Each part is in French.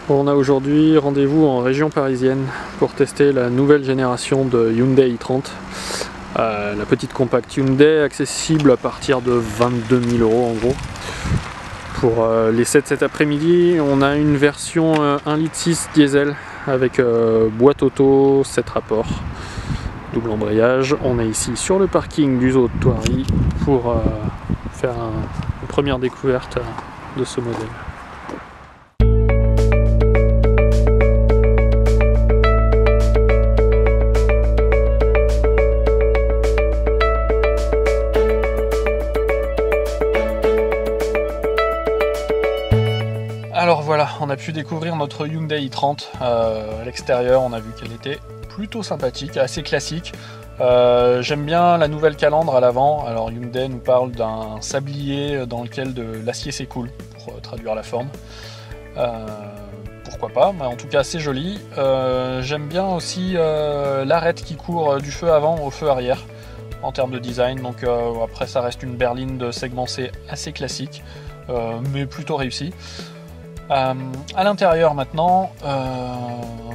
On a aujourd'hui rendez-vous en région parisienne pour tester la nouvelle génération de Hyundai i30. La petite compacte Hyundai accessible à partir de 22 000 € en gros. Pour l'essai de cet après-midi, on a une version 1,6 litre diesel avec boîte auto, 7 rapports, double embrayage. On est ici sur le parking du zoo de Thoiry pour faire une première découverte de ce modèle. Alors voilà, on a pu découvrir notre Hyundai i30 à l'extérieur. On a vu qu'elle était plutôt sympathique, assez classique. J'aime bien la nouvelle calandre à l'avant. Alors Hyundai nous parle d'un sablier dans lequel de l'acier s'écoule, pour traduire la forme. Pourquoi pas, mais en tout cas c'est joli. J'aime bien aussi l'arête qui court du feu avant au feu arrière en termes de design. Donc après ça reste une berline de segment C assez classique, mais plutôt réussie. À l'intérieur maintenant,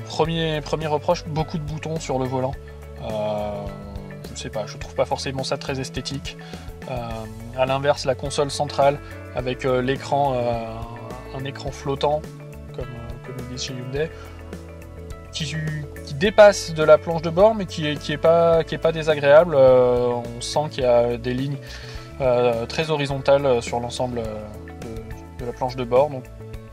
premier reproche, beaucoup de boutons sur le volant. Je sais pas, je trouve pas forcément ça très esthétique. À l'inverse, la console centrale avec l'écran, un écran flottant, comme ils disent chez Hyundai, qui dépasse de la planche de bord, mais qui est pas désagréable. On sent qu'il y a des lignes très horizontales sur l'ensemble de la planche de bord. Donc,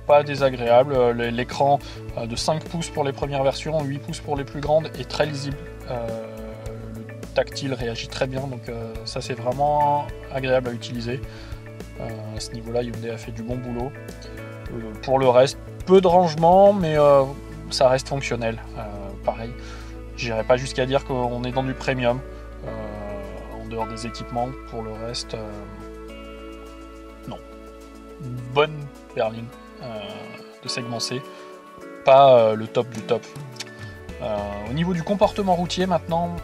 pas désagréable. L'écran de 5 pouces pour les premières versions, 8 pouces pour les plus grandes est très lisible. Le tactile réagit très bien, donc ça c'est vraiment agréable à utiliser. À ce niveau là, Hyundai a fait du bon boulot. Pour le reste, peu de rangement, mais ça reste fonctionnel. Pareil, j'irai pas jusqu'à dire qu'on est dans du premium en dehors des équipements. Pour le reste, non. Une bonne berline de segment C, pas le top du top. Au niveau du comportement routier maintenant,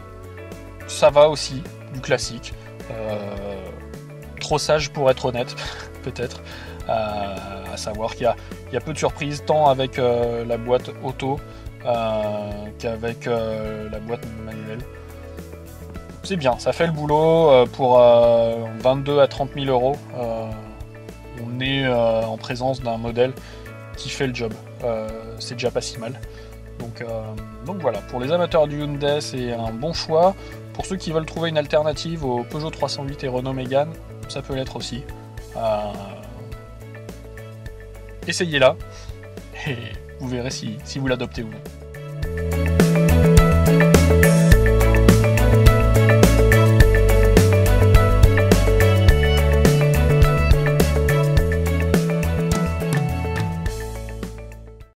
ça va aussi, du classique. Trop sage pour être honnête, peut-être. À savoir qu'il y a peu de surprises, tant avec la boîte auto qu'avec la boîte manuelle. C'est bien, ça fait le boulot pour 22 à 30 000 €. On est en présence d'un modèle qui fait le job. C'est déjà pas si mal. Donc voilà, pour les amateurs du Hyundai, c'est un bon choix. Pour ceux qui veulent trouver une alternative au Peugeot 308 et Renault Mégane, ça peut l'être aussi. Essayez-la et vous verrez si vous l'adoptez ou non.